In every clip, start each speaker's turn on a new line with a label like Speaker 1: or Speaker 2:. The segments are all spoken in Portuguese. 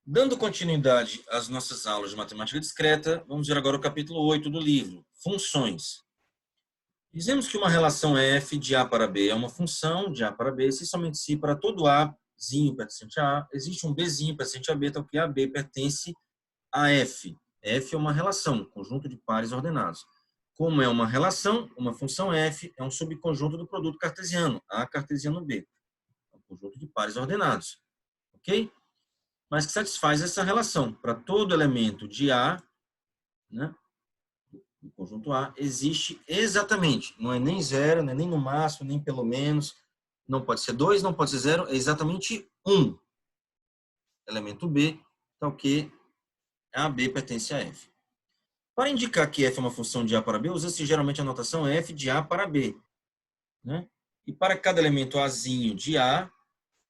Speaker 1: Dando continuidade às nossas aulas de matemática discreta, vamos ver agora o capítulo 8 do livro, funções. Dizemos que uma relação f de a para b é uma função de a para b, se somente se para todo azinho pertencente a a, existe um bzinho pertencente a b, tal que ab pertence a f. F é uma relação, conjunto de pares ordenados. Como é uma relação, uma função f é um subconjunto do produto cartesiano, a cartesiano b, um conjunto de pares ordenados. Ok? Mas que satisfaz essa relação. Para todo elemento de A, né, do conjunto A, existe exatamente, não é nem zero, não é nem no máximo, nem pelo menos, não pode ser 2, não pode ser 0, é exatamente 1. Elemento B, tal que AB pertence a F. Para indicar que F é uma função de A para B, usa-se geralmente a notação F de A para B. Né? E para cada elemento Azinho de A,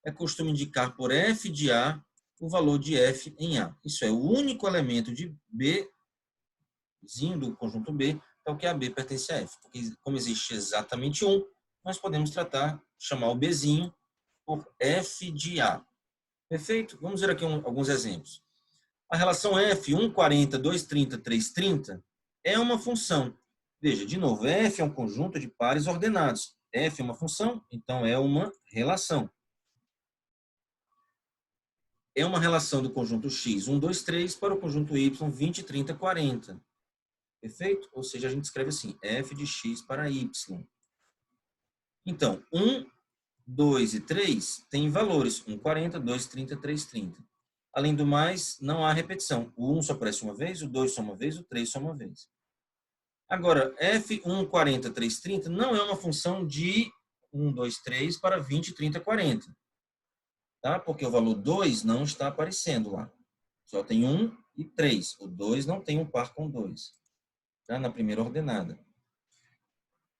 Speaker 1: é costume indicar por F de A o valor de F em A. Isso é o único elemento de B, do conjunto B, é o que a B pertence a F. Porque como existe exatamente 1, nós podemos chamar o Bzinho por F de A. Perfeito? Vamos ver aqui alguns exemplos. A relação F, 1, 40, 2, 30, 3, 30, é uma função. Veja, de novo, F é um conjunto de pares ordenados. F é uma função, então é uma relação. É uma relação do conjunto X, 1, 2, 3, para o conjunto Y, 20, 30, 40. Perfeito? Ou seja, a gente escreve assim, f de x para y. Então, 1, 2 e 3 têm valores, 1, 40, 2, 30, 3, 30. Além do mais, não há repetição. O 1 só aparece uma vez, o 2 só uma vez, o 3 só uma vez. Agora, f 1, 40, 3, 30 não é uma função de 1, 2, 3 para 20, 30, 40. Tá? Porque o valor 2 não está aparecendo lá. Só tem 1 e 3. O 2 não tem um par com 2. Tá? Na primeira ordenada.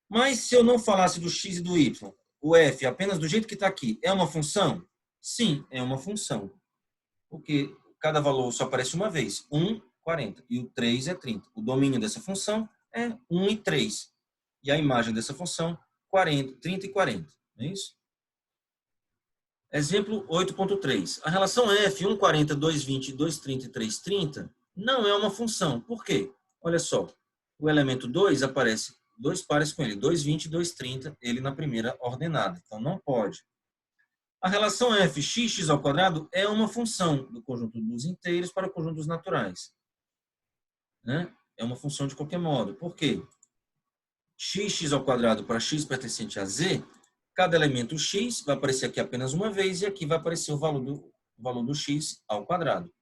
Speaker 1: Mas se eu não falasse do x e do y, o f apenas do jeito que está aqui, é uma função? Sim, é uma função. Porque cada valor só aparece uma vez. 1, 40. E o 3 é 30. O domínio dessa função é 1 e 3. E a imagem dessa função, 40, 30 e 40. Não é isso? Exemplo 8.3. A relação f, 1, 40, 2, 20, 2, 30 e 3, 30, não é uma função. Por quê? Olha só. O elemento 2 aparece dois pares com ele, 2, 20 e 2, 30, ele na primeira ordenada. Então, não pode. A relação f, x ao quadrado, é uma função do conjunto dos inteiros para o conjunto dos naturais. Né? É uma função de qualquer modo. Por quê? X ao quadrado para x pertencente a z, cada elemento x vai aparecer aqui apenas uma vez e aqui vai aparecer o valor do x ao quadrado.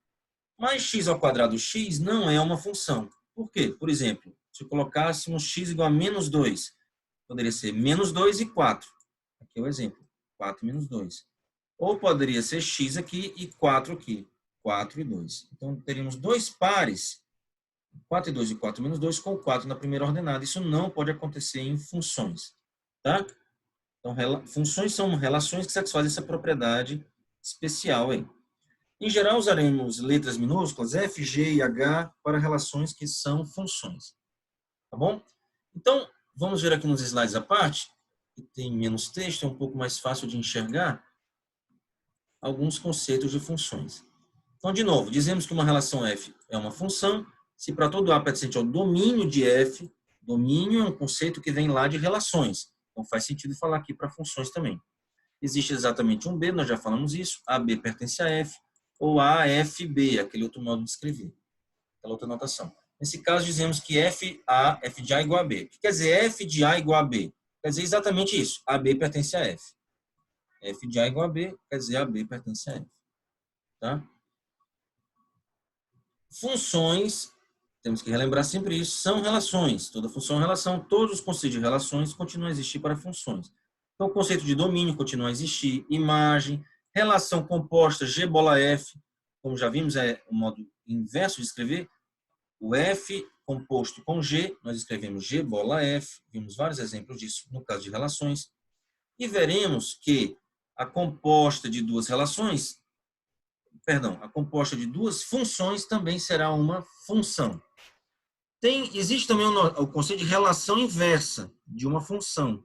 Speaker 1: Mas x ao quadrado x não é uma função. Por quê? Por exemplo, se eu colocássemos x igual a menos 2, poderia ser menos 2 e 4. Aqui é o exemplo. 4 menos 2. Ou poderia ser x aqui e 4 aqui. 4 e 2. Então, teríamos dois pares, 4 e 2 e 4 menos 2, com 4 na primeira ordenada. Isso não pode acontecer em funções. Tá? Então, funções são relações que satisfazem essa propriedade especial aí. Em geral, usaremos letras minúsculas F, G e H para relações que são funções. Tá bom? Então, vamos ver aqui nos slides à parte, que tem menos texto, é um pouco mais fácil de enxergar alguns conceitos de funções. Então, de novo, dizemos que uma relação F é uma função, se para todo A pertencente ao domínio de F, domínio é um conceito que vem lá de relações. Então, faz sentido falar aqui para funções também. Existe exatamente um B, nós já falamos isso, AB pertence a F, ou AFB, aquele outro modo de escrever, aquela outra notação. Nesse caso, dizemos que F de A igual a B. O que quer dizer F de A igual a B? Quer dizer exatamente isso, AB pertence a F. F de A igual a B, quer dizer AB pertence a F. Tá? Funções, temos que relembrar sempre isso, são relações. Toda função é relação, todos os conceitos de relações continuam a existir para funções. Então, o conceito de domínio continua a existir, imagem, relação composta G bola F, como já vimos, é o modo inverso de escrever. O F composto com G, nós escrevemos G bola F, vimos vários exemplos disso no caso de relações. E veremos que a composta de duas relações, a composta de duas funções também será uma função. Existe também o conceito de relação inversa de uma função.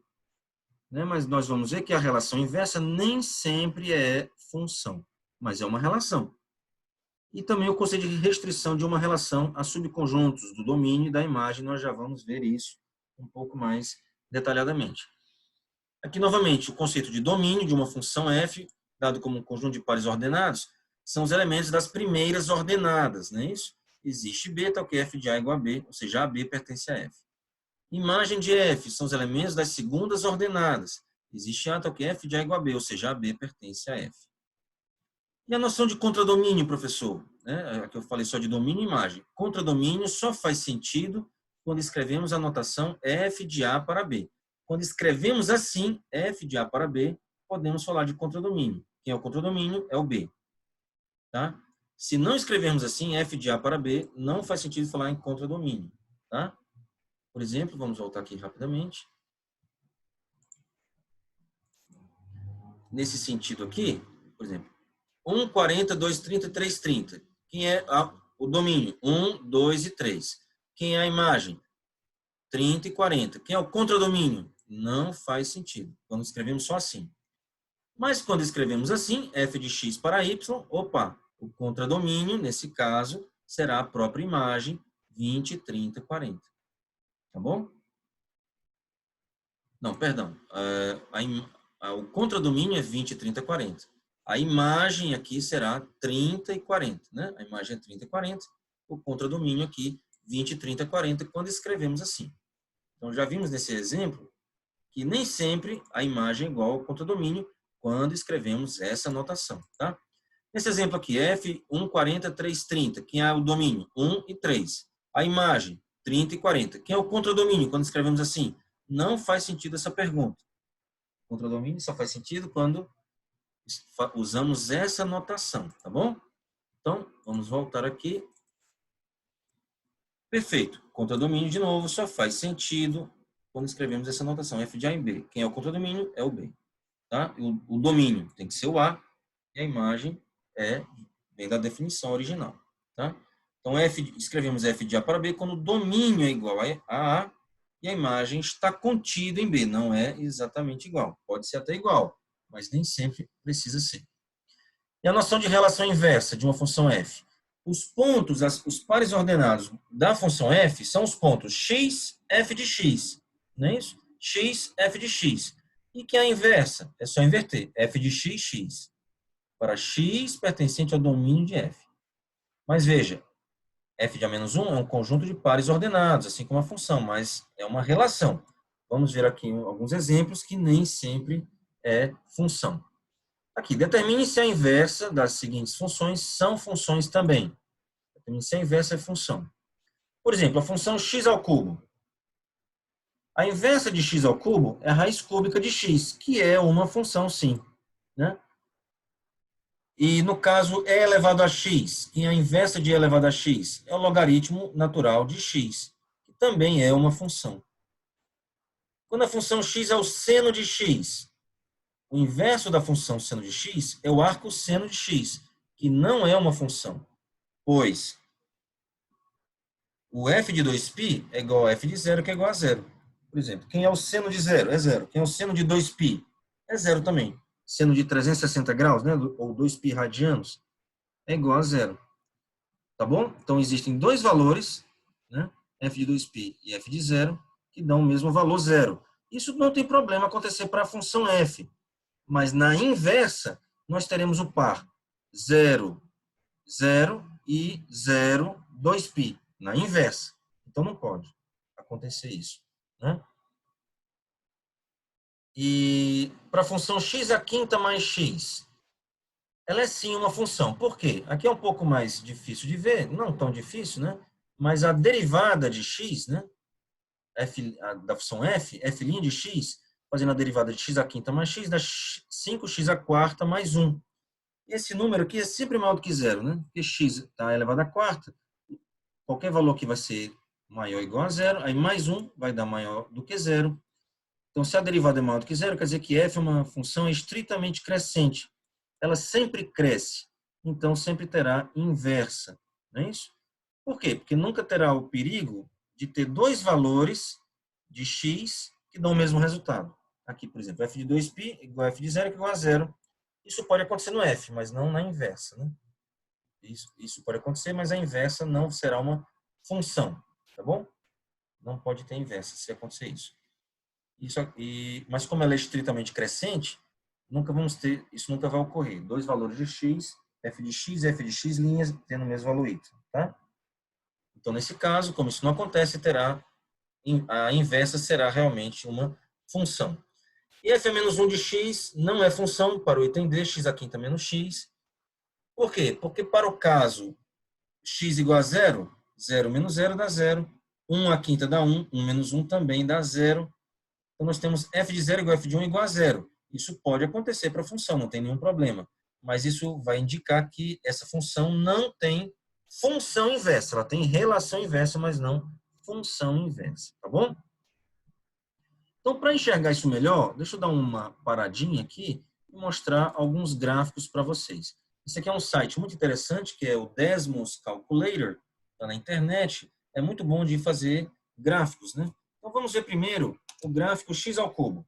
Speaker 1: Né? Mas nós vamos ver que a relação inversa nem sempre é função, mas é uma relação. E também o conceito de restrição de uma relação a subconjuntos do domínio e da imagem. Nós já vamos ver isso um pouco mais detalhadamente. Aqui, novamente, o conceito de domínio de uma função f, dado como um conjunto de pares ordenados, são os elementos das primeiras ordenadas, não é isso? Existe B, tal que f de A igual a B, ou seja, AB pertence a F. Imagem de F são os elementos das segundas ordenadas. Existe A, tal que f de A igual a B, ou seja, AB pertence a F. E a noção de contradomínio, professor? Aqui eu falei só de domínio e imagem. Contradomínio só faz sentido quando escrevemos a notação F de A para B. Quando escrevemos assim, F de A para B, podemos falar de contradomínio. Quem é o contradomínio é o B. Tá? Se não escrevermos assim, F de A para B, não faz sentido falar em contradomínio. Tá? Por exemplo, vamos voltar aqui rapidamente. Nesse sentido aqui, por exemplo, 1, 40, 2, 30, 3, 30. Quem é o domínio? 1, 2 e 3. Quem é a imagem? 30 e 40. Quem é o contradomínio? Não faz sentido, quando escrevemos só assim. Mas quando escrevemos assim, f de x para y, opa, o contradomínio, nesse caso, será a própria imagem, 20, 30, 40. Tá bom? Não, perdão. O contradomínio é 20, 30, 40. A imagem aqui será 30 e 40. Né? A imagem é 30 e 40. O contradomínio aqui, 20, 30, 40, quando escrevemos assim. Então, já vimos nesse exemplo que nem sempre a imagem é igual ao contradomínio quando escrevemos essa notação. Tá? Nesse exemplo aqui, F, 1, 40, 3, 30. Quem é o domínio? 1 e 3. A imagem, 30 e 40. Quem é o contradomínio quando escrevemos assim? Não faz sentido essa pergunta. O contradomínio só faz sentido quando usamos essa notação, tá bom? Então, vamos voltar aqui. Perfeito. Contradomínio, de novo, só faz sentido quando escrevemos essa notação, F de A em B. Quem é o contradomínio? É o B. Tá? O domínio tem que ser o A, e a imagem vem da definição original. Tá? Então, escrevemos F de A para B quando o domínio é igual a A e a imagem está contida em B. Não é exatamente igual. Pode ser até igual, mas nem sempre precisa ser. E a noção de relação inversa de uma função f? Os pontos, os pares ordenados da função f são os pontos x, f de x. Não é isso? X, f de x. E que é a inversa? É só inverter. F de x, x. Para x pertencente ao domínio de f. Mas veja, f de A-1 é um conjunto de pares ordenados, assim como a função, mas é uma relação. Vamos ver aqui alguns exemplos que nem sempre é função. Aqui, determine se a inversa das seguintes funções são funções também. Determine se a inversa é função. Por exemplo, a função x ao cubo. A inversa de x ao cubo é a raiz cúbica de x, que é uma função, sim. Né? E, no caso, e elevado a x, que é a inversa de e elevado a x, é o logaritmo natural de x, que também é uma função. Quando a função x é o seno de x, o inverso da função seno de x é o arco seno de x, que não é uma função, pois o f de 2π é igual a f de 0, que é igual a 0. Por exemplo, quem é o seno de 0? É 0. Quem é o seno de 2π? É 0 também. Seno de 360 graus, né? Ou 2π radianos, é igual a 0. Tá bom? Então, existem dois valores, né? f de 2π e f de 0, que dão o mesmo valor 0. Isso não tem problema acontecer para a função f. Mas na inversa, nós teremos o par 0, 0 e 0, 2π. Na inversa. Então, não pode acontecer isso. Né? E para a função x à quinta mais x, ela é sim uma função. Por quê? Aqui é um pouco mais difícil de ver, não tão difícil, né? Mas a derivada de x, né? Da função f, f' de x, fazendo a derivada de x à quinta mais x, dá 5x à quarta mais 1. E esse número aqui é sempre maior do que zero, né? Porque x está elevado à quarta, qualquer valor que vai ser maior ou igual a zero, aí mais 1 vai dar maior do que zero. Então, se a derivada é maior do que zero, quer dizer que f é uma função estritamente crescente. Ela sempre cresce, então sempre terá inversa. Não é isso? Por quê? Porque nunca terá o perigo de ter dois valores de x que dão o mesmo resultado. Aqui, por exemplo, f de 2π igual a f de 0, que é igual a 0. Isso pode acontecer no f, mas não na inversa. Né? Isso pode acontecer, mas a inversa não será uma função, tá bom? Não pode ter inversa se acontecer isso. Mas como ela é estritamente crescente, isso nunca vai ocorrer. Dois valores de x, f de x linhas, tendo o mesmo valor y, tá? Então, nesse caso, como isso não acontece, a inversa será realmente uma função. E f a menos 1 de x não é função para o item D, x a quinta menos x. Por quê? Porque para o caso x igual a 0, 0 menos 0 dá 0. 1 a quinta dá 1, 1 menos 1 também dá 0. Então, nós temos f de 0 igual a f de 1 igual a 0. Isso pode acontecer para a função, não tem nenhum problema. Mas isso vai indicar que essa função não tem função inversa. Ela tem relação inversa, mas não função inversa. Tá bom? Então, para enxergar isso melhor, deixa eu dar uma paradinha aqui e mostrar alguns gráficos para vocês. Esse aqui é um site muito interessante, que é o Desmos Calculator, está na internet. É muito bom de fazer gráficos, né? Então, vamos ver primeiro o gráfico x ao cubo.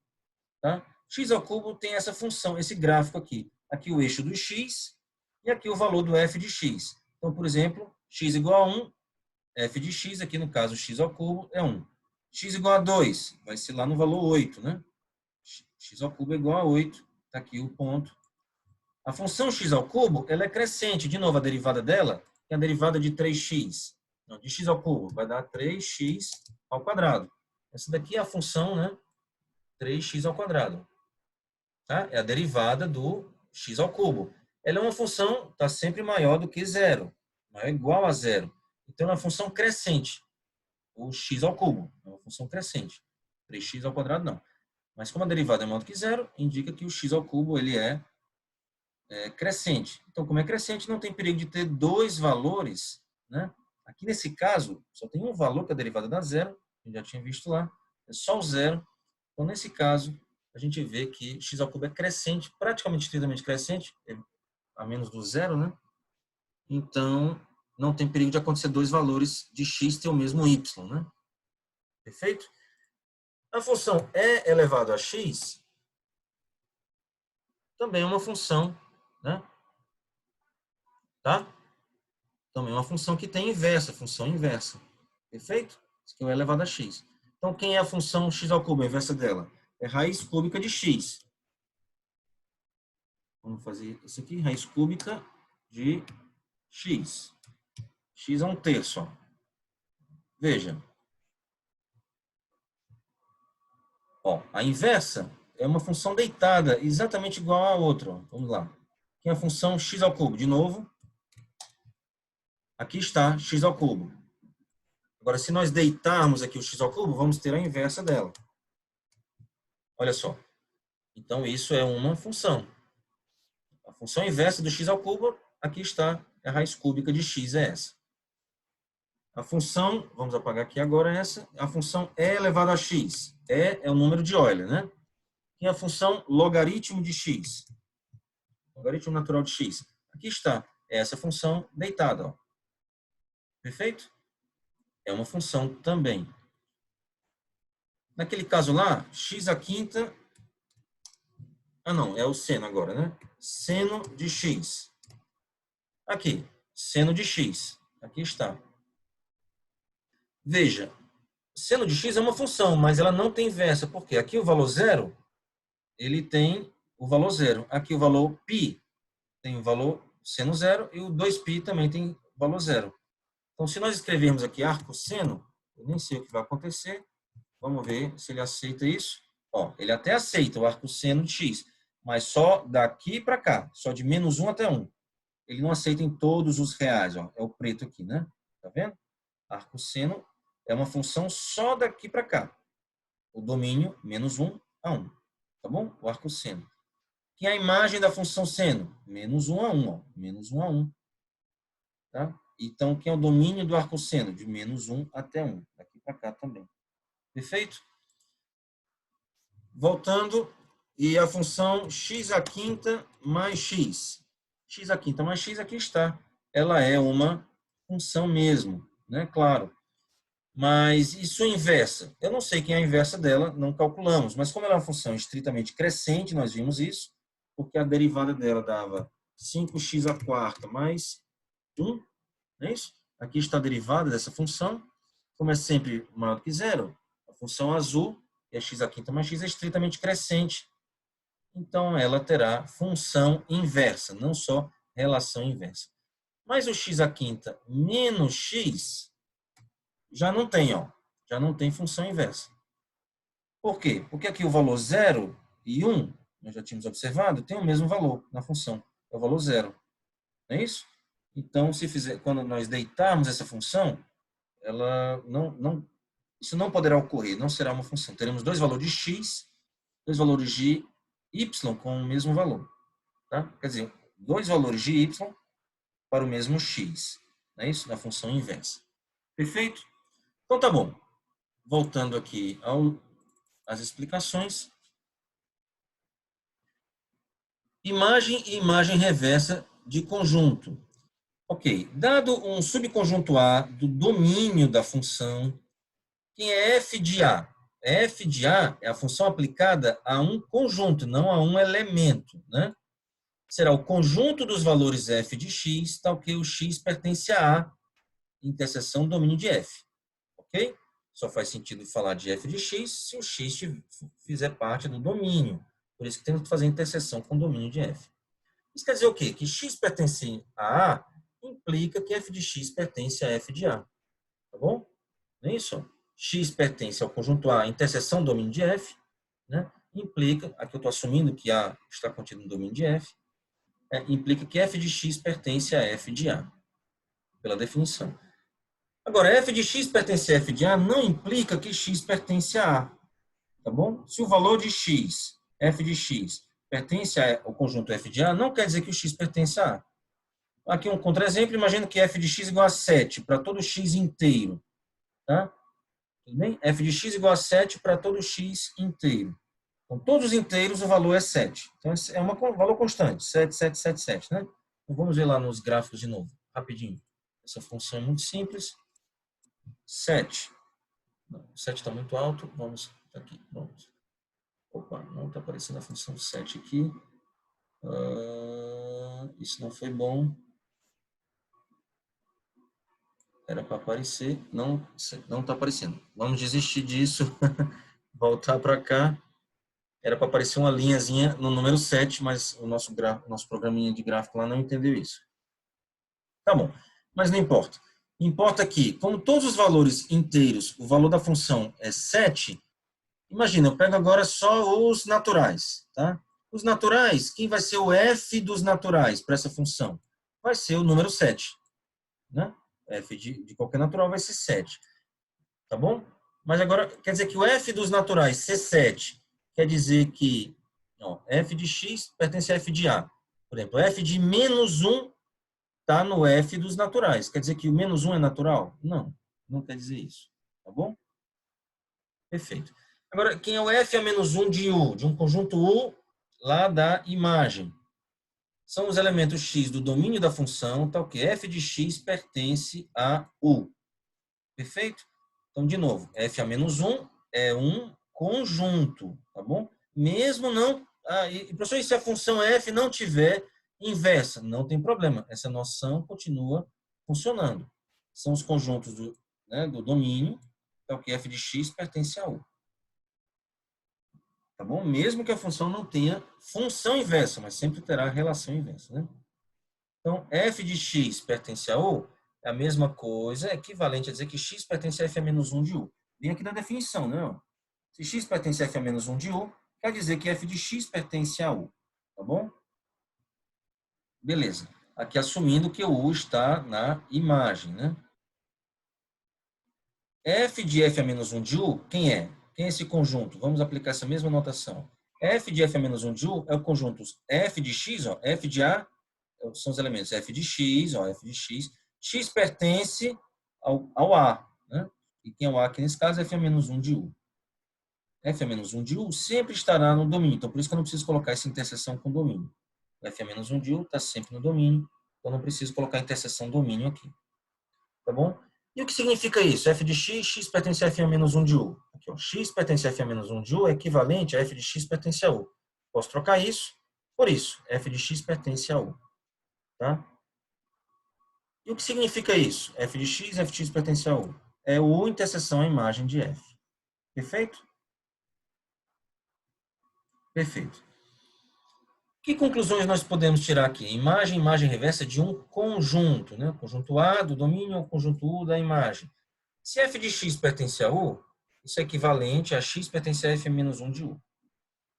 Speaker 1: Tá? X ao cubo tem essa função, esse gráfico aqui. Aqui o eixo do x e aqui o valor do f de x. Então, por exemplo, x igual a 1, f de x, aqui no caso x ao cubo, é 1. X igual a 2, vai ser lá no valor 8, né? X ao cubo é igual a 8, está aqui o ponto. A função x ao cubo, ela é crescente. De novo, a derivada dela é a derivada de 3x. Não, de x ao cubo, vai dar 3x ao quadrado. Essa daqui é a função, né? 3x ao quadrado. Tá? É a derivada do x ao cubo. Ela é uma função, está sempre maior do que 0. Maior ou igual a 0. Então, é uma função crescente. O x ao cubo. É uma função crescente. 3x ao quadrado não. Mas como a derivada é maior do que 0, indica que o x ao cubo ele é crescente. Então, como é crescente, não tem perigo de ter dois valores. Né? Aqui nesse caso, só tem um valor que a derivada dá 0. A gente já tinha visto lá. É só o 0. Então, nesse caso, a gente vê que x ao cubo é crescente, praticamente estritamente crescente, a menos do 0, né? Então, não tem perigo de acontecer dois valores de x ter o mesmo y, né? Perfeito? A função e elevado a x também é uma função, né? Tá? Também é uma função que tem inversa, função inversa. Perfeito? Isso aqui é o elevado a x. Então, quem é a função x ao cubo, a inversa dela? É raiz cúbica de x. Vamos fazer isso aqui, raiz cúbica de x. X é 1/3, ó. Veja. Ó, a inversa é uma função deitada, exatamente igual à outra. Ó. Vamos lá. Aqui é a função x ao cubo. De novo, aqui está x ao cubo. Agora, se nós deitarmos aqui o x ao cubo, vamos ter a inversa dela. Olha só. Então, isso é uma função. A função inversa do x ao cubo, aqui está, a raiz cúbica de x é essa. A função, vamos apagar aqui agora essa, a função e elevado a x. É o número de Euler, né? E a função logaritmo de x. Logaritmo natural de x. Aqui está, é essa função deitada. Ó. Perfeito? É uma função também. Naquele caso lá, x à quinta... Ah, não, é o seno agora, né? Seno de x. Aqui, seno de x. Aqui está. Veja, seno de x é uma função, mas ela não tem inversa. Por quê? Aqui o valor 0, ele tem o valor 0. Aqui o valor π tem o valor seno 0 e o 2π também tem valor 0. Então, se nós escrevermos aqui arco seno, eu nem sei o que vai acontecer. Vamos ver se ele aceita isso. Ó, ele até aceita o arco seno de x, mas só daqui para cá, só de menos 1 até 1. Ele não aceita em todos os reais. Ó. É o preto aqui, né? Tá vendo? Arco seno é uma função só daqui para cá. O domínio menos 1 a 1. Tá bom? O arco seno. Que é a imagem da função seno? Menos 1 a 1. Ó. Menos 1 a 1. Tá? Então, que é o domínio do arco seno? De menos 1 até 1. Daqui para cá também. Perfeito? Voltando, e a função x à quinta mais x. X à quinta mais x, aqui está. Ela é uma função mesmo, né? Claro. Mas e sua inversa? Eu não sei quem é a inversa dela, não calculamos. Mas como ela é uma função estritamente crescente, nós vimos isso, porque a derivada dela dava 5x à quarta mais 1, não é isso? Aqui está a derivada dessa função. Como é sempre maior do que zero, a função azul, que é x à quinta mais x, é estritamente crescente. Então, ela terá função inversa, não só relação inversa. Mas o x à quinta menos x já não tem, ó. Já não tem função inversa. Por quê? Porque aqui o valor 0 e 1, nós já tínhamos observado, tem o mesmo valor na função, é o valor 0. Não é isso? Então, quando nós deitarmos essa função, ela isso não poderá ocorrer, não será uma função. Teremos dois valores de x, dois valores de y com o mesmo valor. Tá? Quer dizer, dois valores de y para o mesmo x. Não é isso? Na função inversa. Perfeito? Então tá bom. Voltando aqui às explicações. Imagem e imagem reversa de conjunto. Ok. Dado um subconjunto A do domínio da função, quem é f de A? F de A é a função aplicada a um conjunto, não a um elemento, né? Será o conjunto dos valores f de x, tal que o x pertence a A, interseção domínio de f. Ok? Só faz sentido falar de f de x se o x fizer parte do domínio. Por isso que temos que fazer interseção com o domínio de f. Isso quer dizer o quê? Que x pertence a A implica que f de x pertence a f de A. Tá bom? Não é isso? X pertence ao conjunto A, interseção domínio de F, né? Implica, aqui eu estou assumindo que A está contido no domínio de F, implica que f de x pertence a f de A, pela definição. Agora, f de x pertence a f de A não implica que x pertence a A, tá bom? Se o valor de x, f de x, pertence ao conjunto f de A, não quer dizer que o x pertence a A. Aqui um contra-exemplo, imagina que f de x igual a 7 para todo x inteiro, tá? Tudo bem? f de x igual a 7 para todo x inteiro. Com todos os inteiros, o valor é 7. Então, é um valor constante, 7, 7, 7, 7. Né? Então, vamos ver lá nos gráficos de novo, rapidinho. Essa função é muito simples. 7. Não, 7 está muito alto. Vamos aqui. Vamos. Opa, não está aparecendo a função 7 aqui. Isso não foi bom. Era para aparecer. Não está aparecendo. Vamos desistir disso. Voltar para cá. Era para aparecer uma linhazinha no número 7, mas o nosso programinha de gráfico lá não entendeu isso. Tá bom, mas não importa. Importa que, como todos os valores inteiros, o valor da função é 7, imagina, eu pego agora só os naturais. Tá? Os naturais, quem vai ser o f dos naturais para essa função? Vai ser o número 7. Né? F de qualquer natural vai ser 7. Tá bom? Mas agora, quer dizer que o f dos naturais ser 7 quer dizer que f de x pertence a f de A. Por exemplo, f de menos 1 está no f dos naturais. Quer dizer que o menos 1 é natural? Não, não quer dizer isso. Tá bom? Perfeito. Agora, quem é o f a menos 1 de U? De um conjunto U lá da imagem. São os elementos x do domínio da função, tal que f de x pertence a U. Perfeito? Então, de novo, f a menos 1 é um conjunto, tá bom? Mesmo não... professor, e se a função f não tiver inversa? Não tem problema. Essa noção continua funcionando. São os conjuntos do domínio, então que f de x pertence a U. Tá bom? Mesmo que a função não tenha função inversa, mas sempre terá relação inversa, né? Então, f de x pertence a U é a mesma coisa, é equivalente a dizer que x pertence a f a menos 1 de U. Vem aqui na definição, né? Se x pertence a f a menos 1 de U, quer dizer que f de x pertence a U. Tá bom? Beleza. Aqui assumindo que o U está na imagem, né? F de f a menos 1 de U, quem é? Quem é esse conjunto? Vamos aplicar essa mesma notação. F de f a menos 1 de U é o conjunto f de x, ó, f de A, são os elementos f de x, ó, f de x. X pertence ao A, né? E quem é o A aqui nesse caso é f a menos 1 de U. F a menos 1 de U sempre estará no domínio, então por isso que eu não preciso colocar essa interseção com domínio. F a menos 1 de U está sempre no domínio, então não preciso colocar a interseção domínio aqui. Tá bom? E o que significa isso? F de x, x pertence a f a menos 1 de U. Aqui, ó, x pertence a f a menos 1 de U é equivalente a f de x pertence a U. Posso trocar isso por isso. F de x pertence a U. Tá? E o que significa isso? F de x pertence a U. É U interseção a imagem de F. Perfeito? Perfeito. Que conclusões nós podemos tirar aqui? Imagem reversa de um conjunto, né? Conjunto A do domínio ao conjunto U da imagem. Se f de x pertence a U, isso é equivalente a x pertence a f menos 1 de U.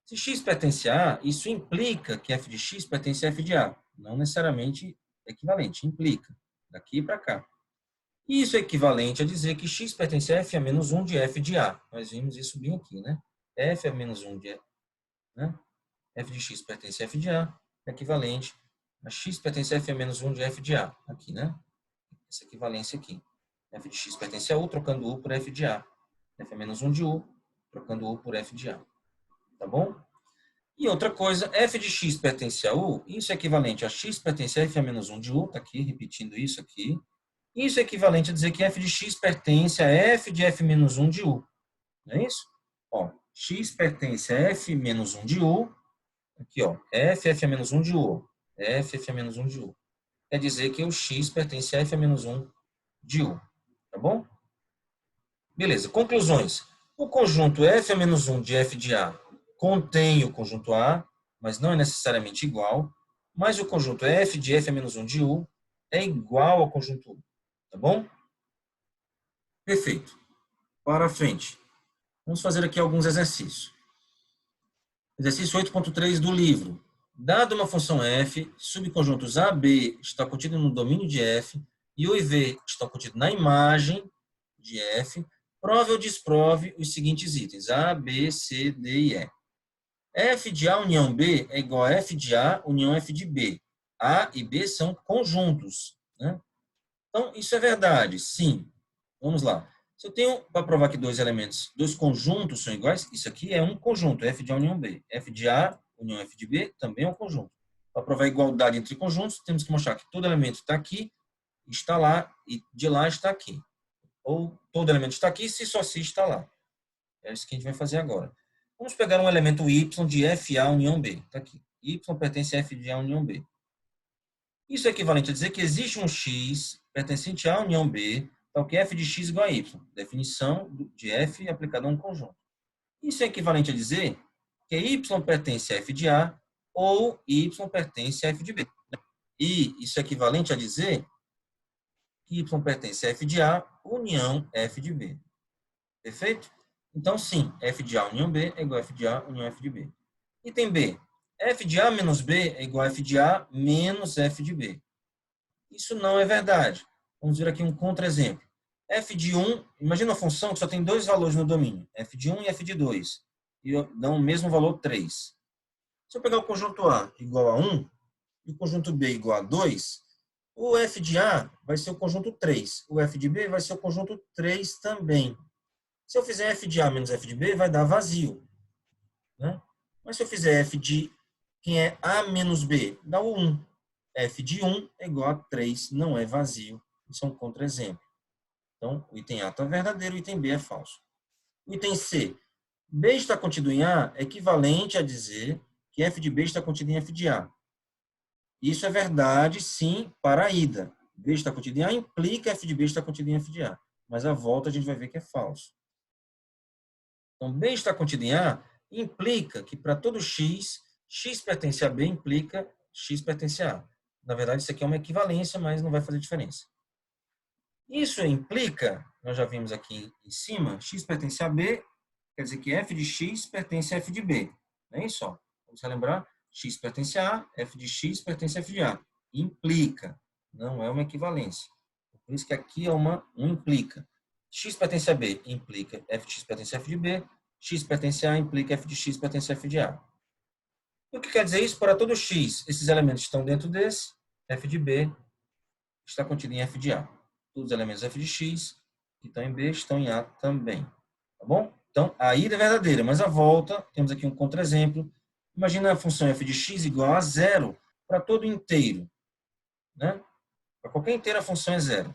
Speaker 1: Se x pertence a A, isso implica que f de x pertence a f de A. Não necessariamente equivalente, implica. Daqui para cá. E isso é equivalente a dizer que x pertence a f a menos 1 de f de A. Nós vimos isso bem aqui, né? F a menos 1 de né? F de x pertence a f de A é equivalente a x pertence a f a menos 1 de f de A. Aqui, né? Essa equivalência aqui. F de x pertence a U, trocando U por f de A. F a menos 1 de U, trocando U por f de A. Tá bom? E outra coisa, f de x pertence a U, isso é equivalente a x pertence a f a menos 1 de U, tá aqui, repetindo isso aqui. Isso é equivalente a dizer que f de x pertence a f de f menos 1 de U. Não é isso? Ó, x pertence a f menos 1 de U, aqui, ó, f a menos 1 de U. F a menos 1 de U. Quer dizer que o x pertence a f a menos 1 de U. Tá bom? Beleza, conclusões. O conjunto f a menos 1 de f de A contém o conjunto A, mas não é necessariamente igual, mas o conjunto f de f a menos 1 de U é igual ao conjunto U. Tá bom? Perfeito. Para frente. Vamos fazer aqui alguns exercícios. Exercício 8.3 do livro. Dada uma função f, subconjuntos A, B está contido no domínio de f e U e V estão contidos na imagem de f, prove ou desprove os seguintes itens: A, B, C, D e E. F de A união B é igual a F de A união F de B. A e B são conjuntos, né? Então, isso é verdade, sim. Vamos lá. Se eu tenho para provar que dois elementos, dois conjuntos são iguais, isso aqui é um conjunto, F de A união B. F de A união F de B também é um conjunto. Para provar a igualdade entre conjuntos, temos que mostrar que todo elemento está aqui, está lá, e de lá está aqui. Ou todo elemento está aqui se só se está lá. É isso que a gente vai fazer agora. Vamos pegar um elemento y de FA união B. Está aqui. Y pertence a F de A união B. Isso é equivalente a dizer que existe um x pertencente a união B, tal que f de x igual a y. Definição de f aplicada a um conjunto. Isso é equivalente a dizer que y pertence a f de A ou y pertence a f de B. E isso é equivalente a dizer que y pertence a f de A união f de B. Perfeito? Então, sim, f de A união B é igual a f de A união f de B. Item B. F de A menos B é igual a f de A menos f de B. Isso não é verdade. Vamos ver aqui um contra-exemplo. F de 1, imagina uma função que só tem dois valores no domínio, f de 1 e f de 2, e dão o mesmo valor 3. Se eu pegar o conjunto A igual a 1 e o conjunto B igual a 2, o f de A vai ser o conjunto 3, o f de B vai ser o conjunto 3 também. Se eu fizer f de A menos f de B, vai dar vazio, né? Mas se eu fizer f de quem é A menos B, dá o 1. F de 1 é igual a 3, não é vazio. Isso é um contra-exemplo. Então, o item A está verdadeiro, o item B é falso. O item C. B está contido em A é equivalente a dizer que f de B está contido em f de A. Isso é verdade, sim, para a ida. B está contido em A implica f de B está contido em f de A. Mas a volta a gente vai ver que é falso. Então, B está contido em A implica que para todo x, x pertence a B implica x pertence a A. Na verdade, isso aqui é uma equivalência, mas não vai fazer diferença. Isso implica, nós já vimos aqui em cima, x pertence a B, quer dizer que f de x pertence a f de B. Não é isso? Vamos relembrar? X pertence a A, f de x pertence a f de A. Implica, não é uma equivalência. Por isso que aqui é um implica. X pertence a B implica f de x pertence a f de B, x pertence a A implica f de x pertence a f de A. O que quer dizer isso? Para todo x, esses elementos estão dentro desse, f de B está contido em f de A. Todos os elementos f de x que estão em B estão em A também. Tá bom? Então, a ida é verdadeira, mas a volta, temos aqui um contra-exemplo. Imagina a função f de x igual a 0 para todo inteiro. Né? Para qualquer inteiro, a função é 0.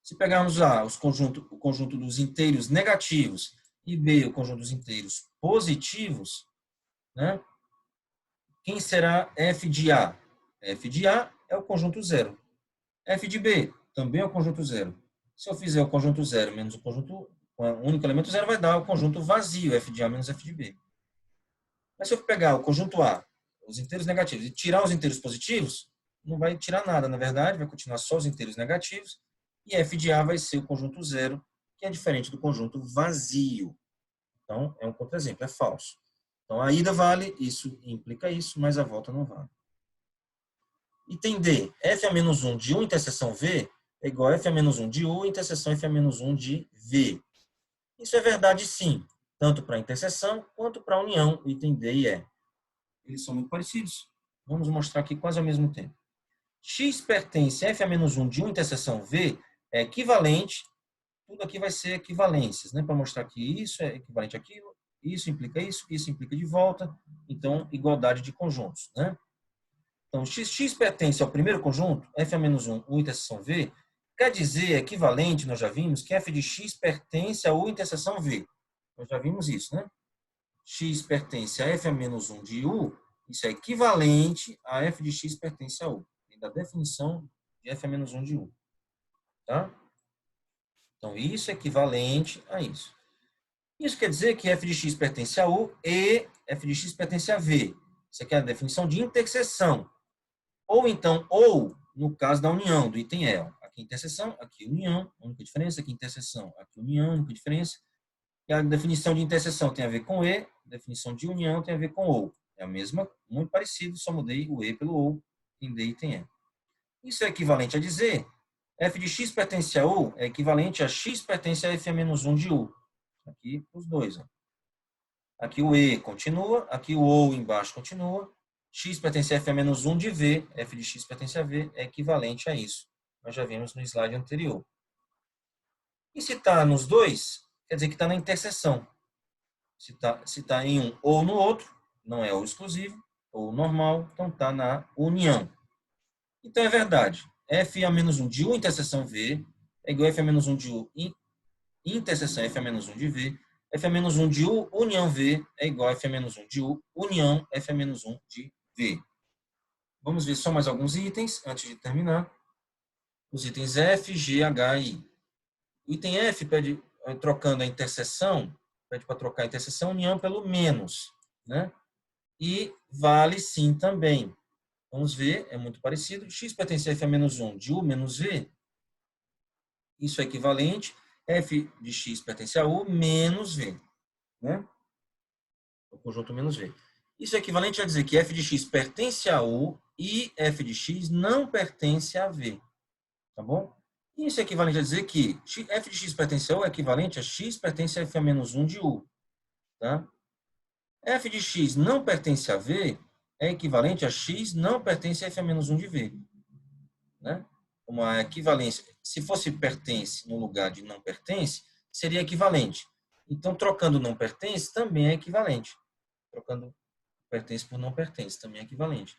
Speaker 1: Se pegarmos A, o conjunto dos inteiros negativos, e B, o conjunto dos inteiros positivos, né? Quem será f de A? F de A é o conjunto 0. F de B também é o conjunto zero. Se eu fizer o conjunto zero menos o conjunto, com o único elemento zero, vai dar o conjunto vazio, f de A menos f de B. Mas se eu pegar o conjunto A, os inteiros negativos, e tirar os inteiros positivos, não vai tirar nada, na verdade, vai continuar só os inteiros negativos, e f de A vai ser o conjunto zero, que é diferente do conjunto vazio. Então, é um contra-exemplo, é falso. Então, a ida vale, isso implica isso, mas a volta não vale. Item D, f a menos 1 de U interseção V é igual a f a menos 1 de U interseção f a menos 1 de V. Isso é verdade, sim, tanto para a interseção quanto para a união, item D e E. Eles são muito parecidos. Vamos mostrar aqui quase ao mesmo tempo. X pertence a f a menos 1 de U interseção V é equivalente, tudo aqui vai ser equivalências, né? Para mostrar que isso é equivalente àquilo, isso implica de volta, então igualdade de conjuntos, né? Então, x pertence ao primeiro conjunto, f a menos 1, U interseção V, quer dizer, equivalente, nós já vimos, que f de x pertence a U interseção V. Nós já vimos isso, né? X pertence a f a menos 1 de U, isso é equivalente a f de x pertence a U. Tem da definição de f a menos 1 de U. Tá? Então, isso é equivalente a isso. Isso quer dizer que f de x pertence a U e f de x pertence a V. Isso aqui é a definição de interseção. Ou então, ou no caso da união, do item E. Aqui interseção, aqui união, única diferença. Aqui interseção, aqui união, única diferença. E a definição de interseção tem a ver com E, a definição de união tem a ver com OU. É a mesma, muito parecido, só mudei o E pelo OU, em D e tem E. Isso é equivalente a dizer, f de x pertence a U é equivalente a x pertence a f a menos 1 de U. Aqui, os dois. Ó. Aqui o E continua, aqui o OU embaixo continua. X pertence a f a menos 1 de V, f de x pertence a V, é equivalente a isso. Nós já vimos no slide anterior. E se está nos dois, quer dizer que está na interseção. Se tá em um ou no outro, não é o exclusivo, ou normal, então está na união. Então é verdade. F a menos 1 de U interseção V é igual a F a menos 1 de U interseção F a menos 1 de V. F a menos 1 de U união V é igual a F a menos 1 de U união F a menos 1 de V. Vamos ver só mais alguns itens antes de terminar. Os itens F, G, H e I. O item F pede, trocando a interseção, pede para trocar a interseção união pelo menos, né? E vale sim também. Vamos ver, é muito parecido. X pertence a f a menos 1 de U menos V. Isso é equivalente. F de x pertence a U menos V. Né? O conjunto menos V. Isso é equivalente a dizer que f de x pertence a U e f de x não pertence a V. Tá bom? Isso é equivalente a dizer que f de x pertence a U é equivalente a x pertence a f a menos 1 de U. Tá? F de x não pertence a V é equivalente a x não pertence a f a menos 1 de V. Né? Uma equivalência. Se fosse pertence no lugar de não pertence, seria equivalente. Então, trocando não pertence também é equivalente. Trocando pertence por não pertence também é equivalente.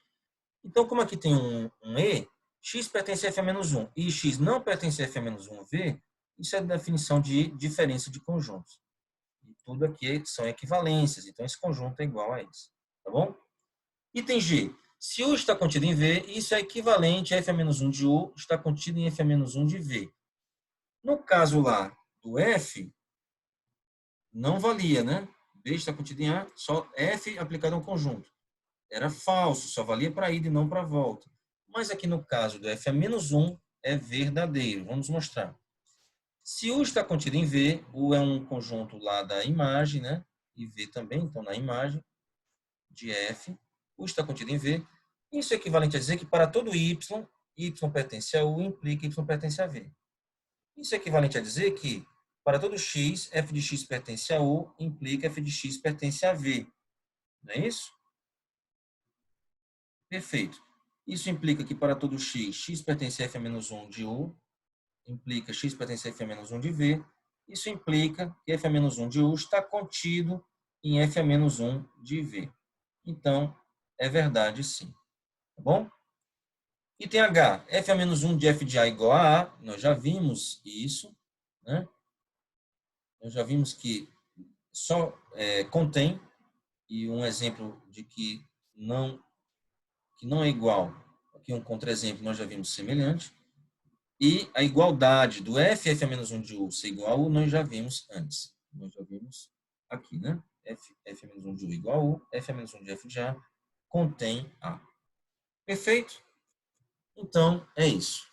Speaker 1: Então, como aqui tem um E, x pertence a f a menos 1 e x não pertence a f a menos 1 V, isso é a definição de diferença de conjuntos. E tudo aqui são equivalências, então esse conjunto é igual a isso. Tá bom? Item G. Se U está contido em V, isso é equivalente a f a menos 1 de U está contido em f a menos 1 de V. No caso lá do F, não valia, né? B está contido em A, só F aplicado a um conjunto. Era falso, só valia para ida e não para volta. Mas aqui no caso do f a menos 1 é verdadeiro. Vamos mostrar. Se U está contido em V, U é um conjunto lá da imagem, né? E V também, então na imagem de F, U está contido em V. Isso é equivalente a dizer que para todo Y, Y pertence a U, implica Y pertence a V. Isso é equivalente a dizer que para todo X, F de X pertence a U, implica F de X pertence a V. Não é isso? Perfeito. Isso implica que para todo X, X pertence a F a menos 1 de U, implica X pertence a F a menos 1 de V. Isso implica que F a menos 1 de U está contido em F a menos 1 de V. Então, é verdade sim. Tá bom? Item H, f a menos 1 de f de A igual a A. Nós já vimos isso. Né? Nós já vimos que só contém, e um exemplo de que não é igual, aqui um contra-exemplo, nós já vimos semelhante. E a igualdade do f a menos 1 de u ser igual a u, nós já vimos antes. Nós já vimos aqui, né? F a menos 1 de u igual a u, f a menos 1 de f de a contém a. Perfeito? Então, é isso.